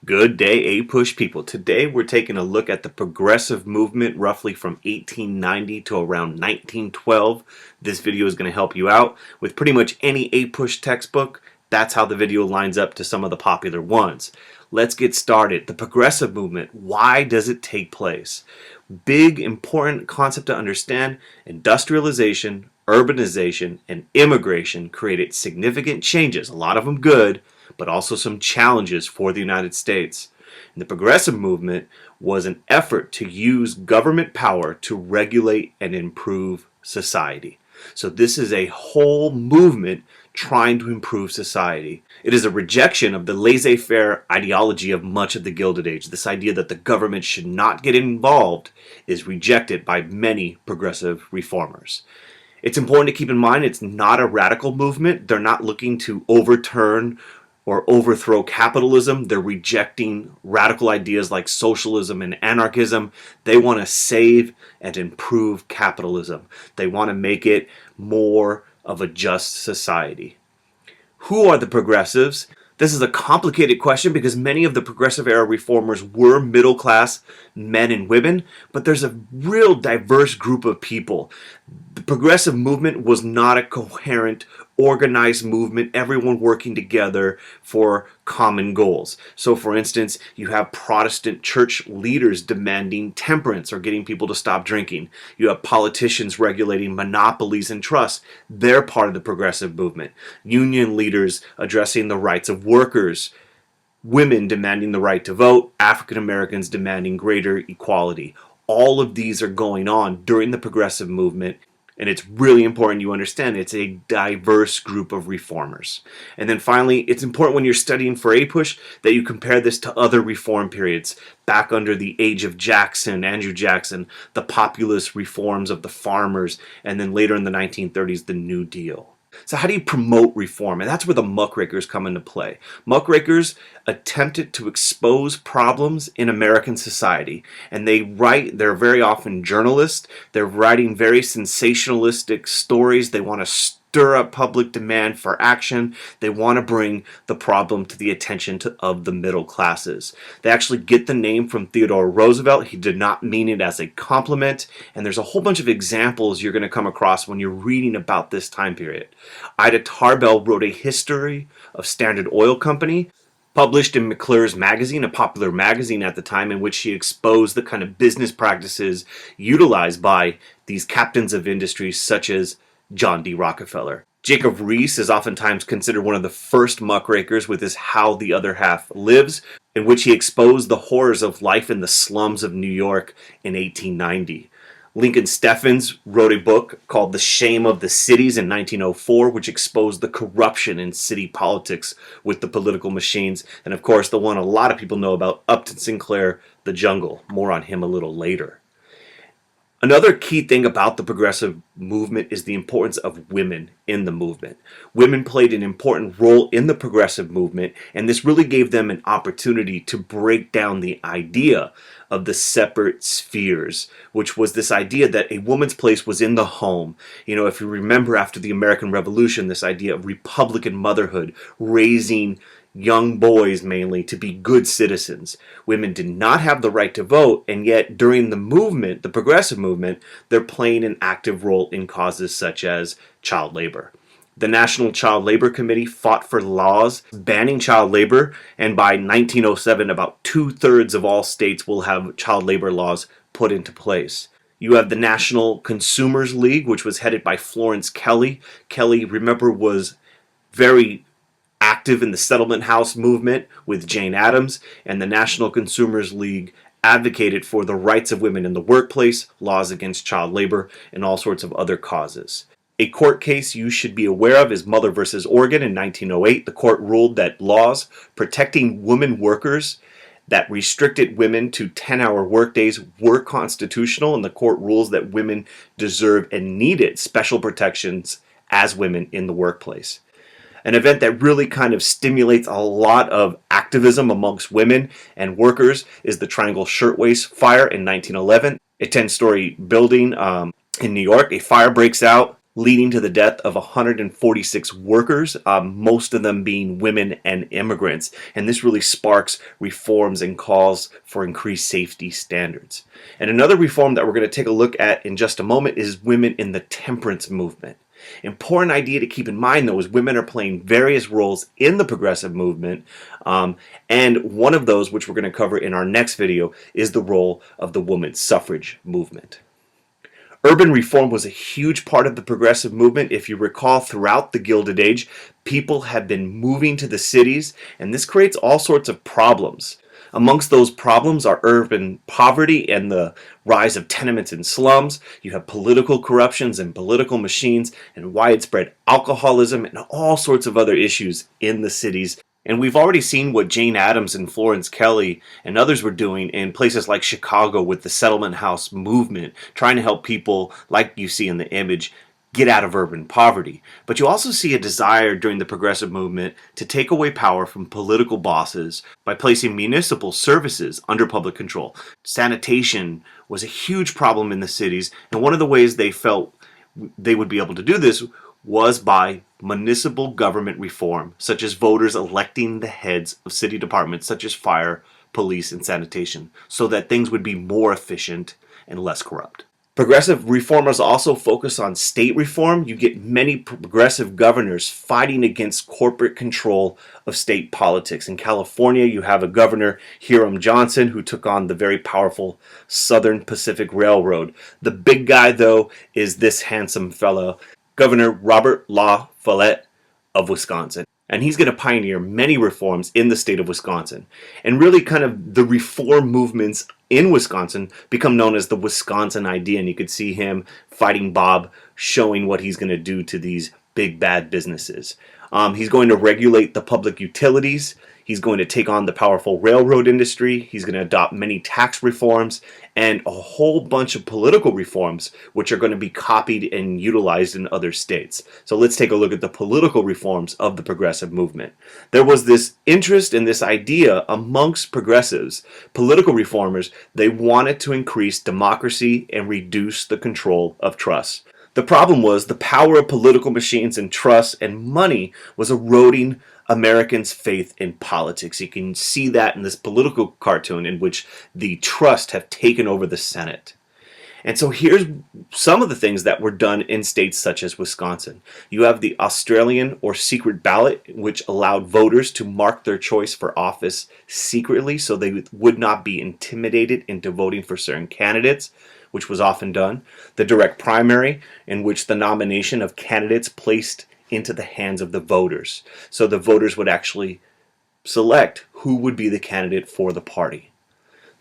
Good day, APUSH people. Today we're taking a look at the progressive movement roughly from 1890 to around 1912. This video is going to help you out with pretty much any APUSH textbook. That's how the video lines up to some of the popular ones. Let's get started. The progressive movement, why does it take place? Big, important concept to understand: industrialization, urbanization, and immigration created significant changes, a lot of them good, but also some challenges for the United States. And the progressive movement was an effort to use government power to regulate and improve society. So this is a whole movement trying to improve society. It is a rejection of the laissez-faire ideology of much of the Gilded Age. This idea that the government should not get involved is rejected by many progressive reformers. It's important to keep in mind it's not a radical movement. They're not looking to overturn or overthrow capitalism. They're rejecting radical ideas like socialism and anarchism. They want to save and improve capitalism. They want to make it more of a just society. Who are the progressives? This is a complicated question because many of the progressive era reformers were middle class men and women, but there's a real diverse group of people. The progressive movement was not a coherent, organized movement, everyone working together for common goals. So for instance, you have Protestant church leaders demanding temperance or getting people to stop drinking. You have politicians regulating monopolies and trusts. They're part of the progressive movement. Union leaders addressing the rights of workers. Women demanding the right to vote. African Americans demanding greater equality. All of these are going on during the progressive movement. And it's really important you understand it's a diverse group of reformers. And then finally, it's important when you're studying for APUSH that you compare this to other reform periods back under the age of Jackson, Andrew Jackson, the populist reforms of the farmers, and then later in the 1930s, the New Deal. So how do you promote reform? And that's where the muckrakers come into play. Muckrakers attempted to expose problems in American society. And they're very often journalists. They're writing very sensationalistic stories. They want to stir up public demand for action. They want to bring the problem to the attention of the middle classes. They actually get the name from Theodore Roosevelt. He did not mean it as a compliment. And there's a whole bunch of examples you're going to come across when you're reading about this time period. Ida Tarbell wrote a history of Standard Oil Company, published in McClure's magazine, a popular magazine at the time, in which she exposed the kind of business practices utilized by these captains of industry such as John D. Rockefeller. Jacob Riis is oftentimes considered one of the first muckrakers with his How the Other Half Lives, in which he exposed the horrors of life in the slums of New York in 1890. Lincoln Steffens wrote a book called The Shame of the Cities in 1904, which exposed the corruption in city politics with the political machines. And of course, the one a lot of people know about, Upton Sinclair, The Jungle. More on him a little later. Another key thing about the progressive movement is the importance of women in the movement. Women played an important role in the progressive movement, and this really gave them an opportunity to break down the idea of the separate spheres, which was this idea that a woman's place was in the home. You know, if you remember after the American Revolution, this idea of Republican motherhood, raising young boys mainly to be good citizens. Women did not have the right to vote, and yet during the movement, the progressive movement, they're playing an active role in causes such as child labor. The National Child Labor Committee fought for laws banning child labor, and by 1907, about 2/3 of all states will have child labor laws put into place. You have the National Consumers League, which was headed by Florence Kelley. Kelley, remember, was very active in the settlement house movement with Jane Addams, and the National Consumers League advocated for the rights of women in the workplace, laws against child labor, and all sorts of other causes. A court case you should be aware of is Mother versus Oregon in 1908. The court ruled that laws protecting women workers that restricted women to 10-hour workdays were constitutional, and the court rules that women deserved and needed special protections as women in the workplace. An event that really kind of stimulates a lot of activism amongst women and workers is the Triangle Shirtwaist Fire in 1911. A 10-story building in New York. A fire breaks out leading to the death of 146 workers, most of them being women and immigrants. And this really sparks reforms and calls for increased safety standards. And another reform that we're going to take a look at in just a moment is women in the temperance movement. Important idea to keep in mind, though, is women are playing various roles in the progressive movement, and one of those, which we're going to cover in our next video, is the role of the women's suffrage movement. Urban reform was a huge part of the progressive movement. If you recall, throughout the Gilded Age, people have been moving to the cities, and this creates all sorts of problems. Amongst those problems are urban poverty and the rise of tenements and slums. You have political corruptions and political machines and widespread alcoholism and all sorts of other issues in the cities. And we've already seen what Jane Addams and Florence Kelley and others were doing in places like Chicago with the settlement house movement, trying to help people, like you see in the image, get out of urban poverty. But you also see a desire during the progressive movement to take away power from political bosses by placing municipal services under public control. Sanitation was a huge problem in the cities, and one of the ways they felt they would be able to do this was by municipal government reform, such as voters electing the heads of city departments such as fire, police, and sanitation, so that things would be more efficient and less corrupt. Progressive reformers also focus on state reform. You get many progressive governors fighting against corporate control of state politics. In California, you have a governor, Hiram Johnson, who took on the very powerful Southern Pacific Railroad. The big guy, though, is this handsome fellow, Governor Robert La Follette of Wisconsin. And he's going to pioneer many reforms in the state of Wisconsin. And really kind of the reform movements in Wisconsin become known as the Wisconsin idea. And you could see him fighting Bob, showing what he's going to do to these big bad businesses. He's going to regulate the public utilities. He's going to take on the powerful railroad industry. He's going to adopt many tax reforms and a whole bunch of political reforms, which are going to be copied and utilized in other states. So let's take a look at the political reforms of the progressive movement. There was this interest in this idea amongst progressives, political reformers. They wanted to increase democracy and reduce the control of trusts. The problem was the power of political machines and trusts and money was eroding Americans' faith in politics. You can see that in this political cartoon in which the trusts have taken over the Senate. And so here's some of the things that were done in states such as Wisconsin. You have the Australian or secret ballot, which allowed voters to mark their choice for office secretly so they would not be intimidated into voting for certain candidates, which was often done. The direct primary, in which the nomination of candidates placed into the hands of the voters. So the voters would actually select who would be the candidate for the party.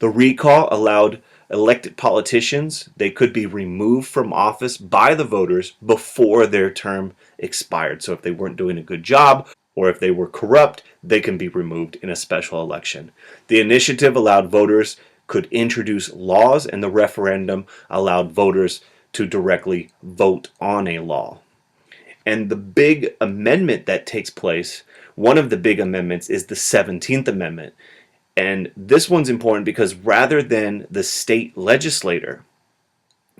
The recall allowed elected politicians, they could be removed from office by the voters before their term expired. So if they weren't doing a good job or if they were corrupt, they can be removed in a special election. The initiative allowed voters could introduce laws, and the referendum allowed voters to directly vote on a law. And the big amendment that takes place, one of the big amendments is the 17th Amendment. And this one's important because rather than the state legislator,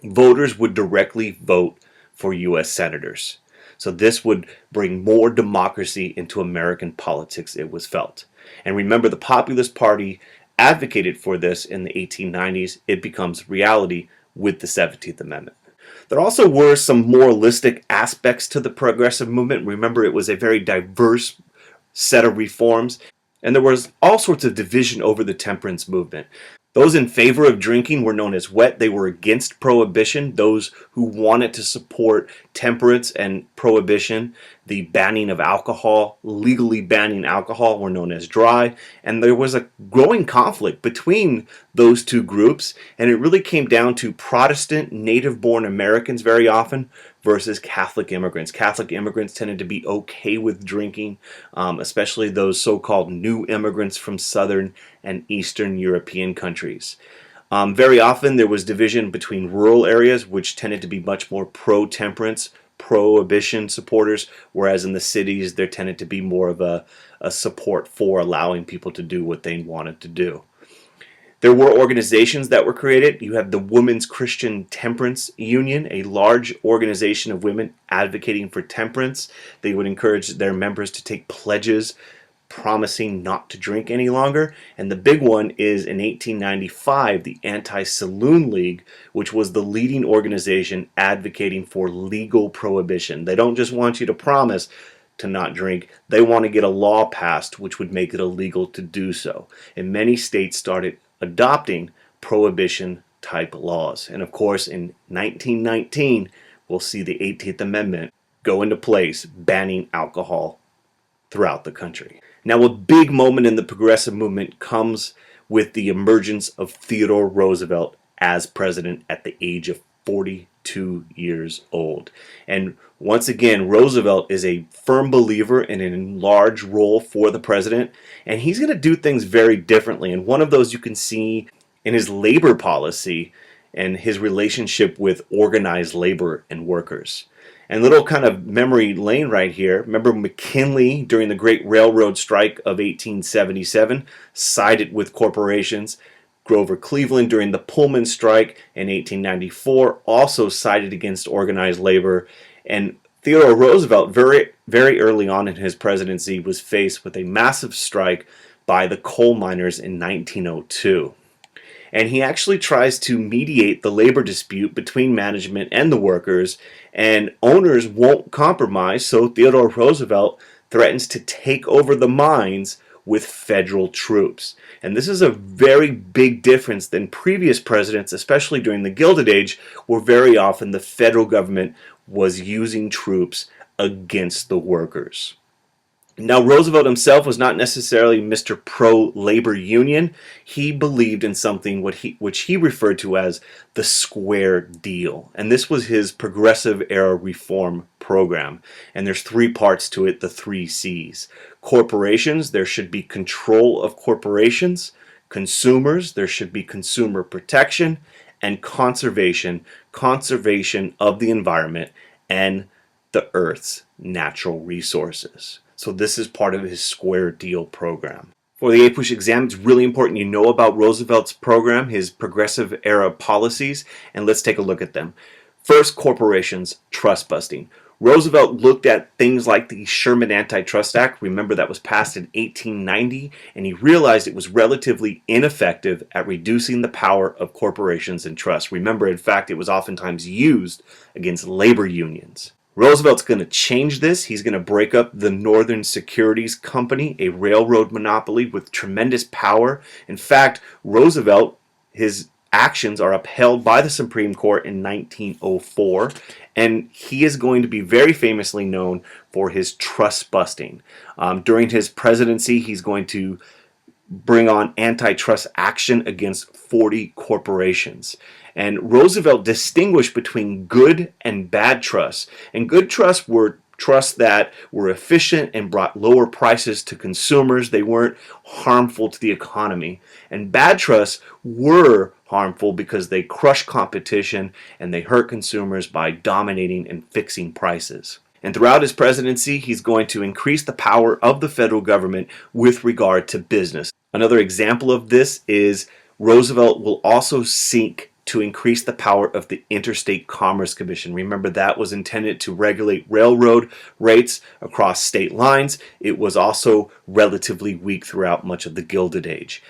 voters would directly vote for U.S. senators. So this would bring more democracy into American politics, it was felt. And remember, the Populist Party advocated for this in the 1890s. It becomes reality with the 17th Amendment. There also were some moralistic aspects to the progressive movement. Remember, it was a very diverse set of reforms, and there was all sorts of division over the temperance movement. Those in favor of drinking were known as wet. They were against prohibition. Those who wanted to support temperance and prohibition, the banning of alcohol, legally banning alcohol, were known as dry. And there was a growing conflict between those two groups, and it really came down to Protestant native-born Americans very often versus Catholic immigrants. Catholic immigrants tended to be okay with drinking, especially those so-called new immigrants from Southern and Eastern European countries. Very often there was division between rural areas, which tended to be much more pro-temperance, prohibition supporters, whereas in the cities there tended to be more of a support for allowing people to do what they wanted to do. There were organizations that were created. You have the Women's Christian Temperance Union, a large organization of women advocating for temperance. They would encourage their members to take pledges promising not to drink any longer. And the big one is in 1895, the Anti-Saloon League, which was the leading organization advocating for legal prohibition. They don't just want you to promise to not drink. They want to get a law passed which would make it illegal to do so. And many states started adopting prohibition type laws. And of course, in 1919, we'll see the 18th Amendment go into place, banning alcohol throughout the country. Now, a big moment in the progressive movement comes with the emergence of Theodore Roosevelt as president at the age of 42 years old. And once again, Roosevelt is a firm believer in an enlarged role for the president, and he's going to do things very differently. And one of those you can see in his labor policy and his relationship with organized labor and workers. And little kind of memory lane right here. Remember McKinley during the Great Railroad Strike of 1877 sided with corporations. Grover Cleveland during the Pullman Strike in 1894 also sided against organized labor. And Theodore Roosevelt very early on in his presidency was faced with a massive strike by the coal miners in 1902. And he actually tries to mediate the labor dispute between management and the workers, and owners won't compromise, so Theodore Roosevelt threatens to take over the mines with federal troops. And this is a very big difference than previous presidents, especially during the Gilded Age, where very often the federal government was using troops against the workers. Now, Roosevelt himself was not necessarily Mr. Pro-labor union. He believed in something which he referred to as the square deal. And this was his progressive era reform program. And there's three parts to it, the three C's. Corporations, there should be control of corporations. Consumers, there should be consumer protection. And conservation of the environment and the Earth's natural resources. So this is part of his square deal program. For the APUSH exam, it's really important you know about Roosevelt's program, his progressive era policies, and let's take a look at them. First, corporations, trust busting. Roosevelt looked at things like the Sherman Antitrust Act. Remember, that was passed in 1890, and he realized it was relatively ineffective at reducing the power of corporations and trusts. Remember, in fact, it was oftentimes used against labor unions. Roosevelt's going to change this. He's going to break up the Northern Securities Company, a railroad monopoly with tremendous power. In fact, Roosevelt, his actions are upheld by the Supreme Court in 1904, and he is going to be very famously known for his trust busting. During his presidency, he's going to bring on antitrust action against 40 corporations. And Roosevelt distinguished between good and bad trusts. And good trusts were trusts that were efficient and brought lower prices to consumers. They weren't harmful to the economy. And bad trusts were harmful because they crushed competition and they hurt consumers by dominating and fixing prices. And throughout his presidency, he's going to increase the power of the federal government with regard to business. Another example of this is Roosevelt will also seek to increase the power of the Interstate Commerce Commission. Remember, that was intended to regulate railroad rates across state lines. It was also relatively weak throughout much of the Gilded Age.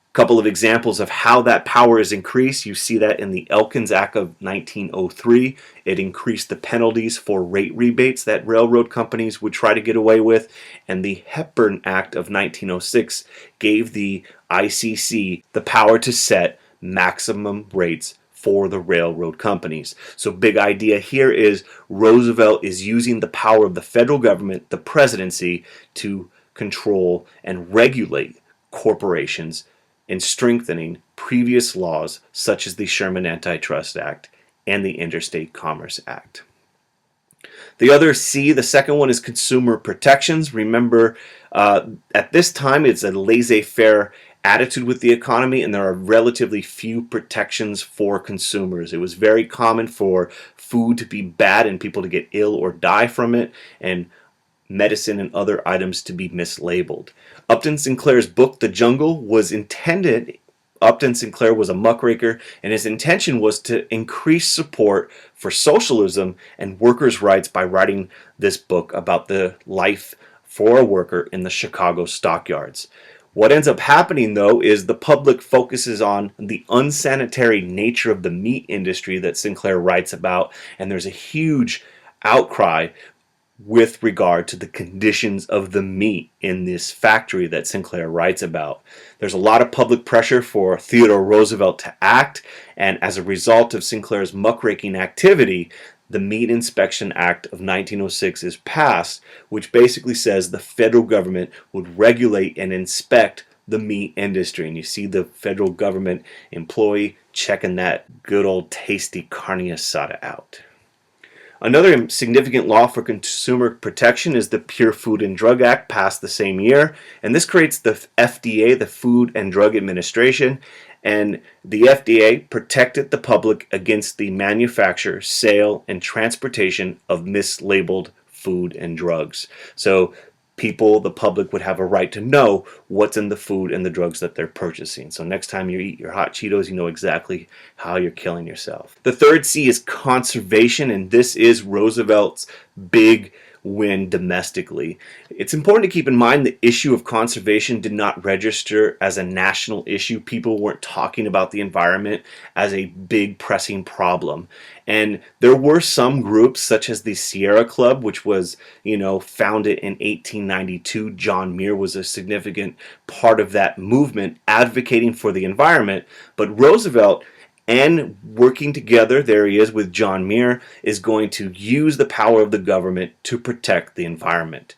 A couple of examples of how that power is increased. You see that in the Elkins Act of 1903. It increased the penalties for rate rebates that railroad companies would try to get away with. And the Hepburn Act of 1906 gave the ICC the power to set maximum rates for the railroad companies. So big idea here is Roosevelt is using the power of the federal government, the presidency, to control and regulate corporations and strengthening previous laws such as the Sherman Antitrust Act and the Interstate Commerce Act. The other C, the second one, is consumer protections. Remember, at this time it's a laissez-faire attitude with the economy, and there are relatively few protections for consumers. It was very common for food to be bad and people to get ill or die from it, and medicine and other items to be mislabeled. Upton Sinclair's book, The Jungle, was intended Upton Sinclair was a muckraker, and his intention was to increase support for socialism and workers' rights by writing this book about the life for a worker in the Chicago stockyards. What ends up happening, though, is the public focuses on the unsanitary nature of the meat industry that Sinclair writes about, and there's a huge outcry with regard to the conditions of the meat in this factory that Sinclair writes about. There's a lot of public pressure for Theodore Roosevelt to act, and as a result of Sinclair's muckraking activity, the Meat Inspection Act of 1906 is passed, which basically says the federal government would regulate and inspect the meat industry. And you see the federal government employee checking that good old tasty carne asada out. Another significant law for consumer protection is the Pure Food and Drug Act, passed the same year, and this creates the FDA, the Food and Drug Administration, and the FDA protected the public against the manufacture, sale, and transportation of mislabeled food and drugs. So people, the public, would have a right to know what's in the food and the drugs that they're purchasing. So next time you eat your hot Cheetos, you know exactly how you're killing yourself. The third C is conservation, and this is Roosevelt's big win domestically. It's important to keep in mind the issue of conservation did not register as a national issue. People weren't talking about the environment as a big pressing problem. And there were some groups such as the Sierra Club, which was, founded in 1892. John Muir was a significant part of that movement advocating for the environment. But Roosevelt, and working together, there he is with John Muir, is going to use the power of the government to protect the environment.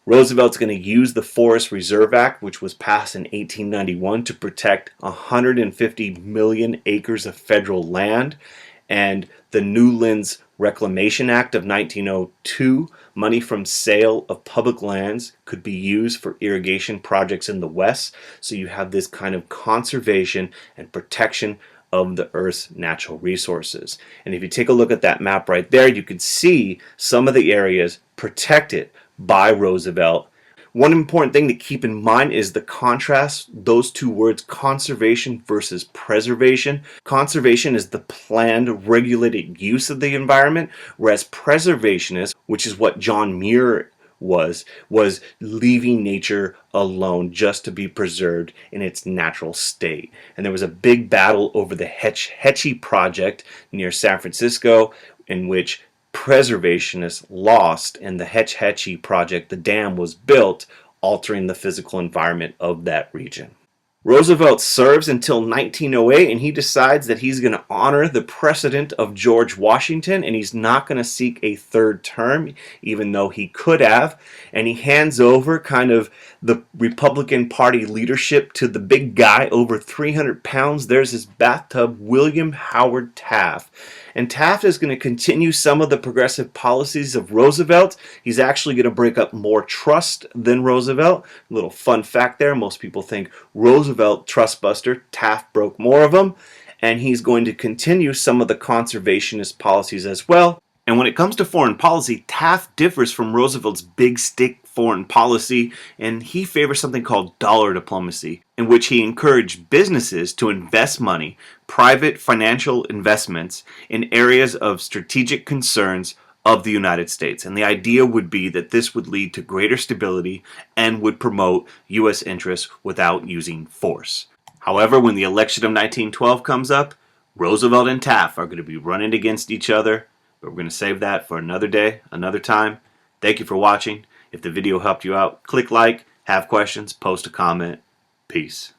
Roosevelt's going to use the Forest Reserve Act, which was passed in 1891, to protect 150 million acres of federal land, and the Newlands Reclamation Act of 1902, money from sale of public lands could be used for irrigation projects in the West. So you have this kind of conservation and protection of the Earth's natural resources. And if you take a look at that map right there, you can see some of the areas protected by Roosevelt. One important thing to keep in mind is the contrast, those two words, conservation versus preservation. Conservation is the planned, regulated use of the environment, whereas preservationists, which is what John Muir was leaving nature alone just to be preserved in its natural state. And there was a big battle over the Hetch Hetchy project near San Francisco, in which preservationists lost, and the Hetch Hetchy project, the dam, was built, altering the physical environment of that region. Roosevelt serves until 1908, and he decides that he's going to honor the precedent of George Washington, and he's not going to seek a third term, even though he could have. And he hands over kind of the Republican Party leadership to the big guy, over 300 pounds. There's his bathtub, William Howard Taft. And Taft is going to continue some of the progressive policies of Roosevelt. He's actually going to break up more trust than Roosevelt. A little fun fact there. Most people think Roosevelt trustbuster. Taft broke more of them. And he's going to continue some of the conservationist policies as well. And when it comes to foreign policy, Taft differs from Roosevelt's big stick foreign policy, and he favors something called dollar diplomacy, in which he encouraged businesses to invest money, private financial investments, in areas of strategic concerns of the United States. And the idea would be that this would lead to greater stability and would promote U.S. interests without using force. However, when the election of 1912 comes up, Roosevelt and Taft are going to be running against each other. But we're going to save that for another day, another time. Thank you for watching. If the video helped you out, click like, have questions, post a comment. Peace.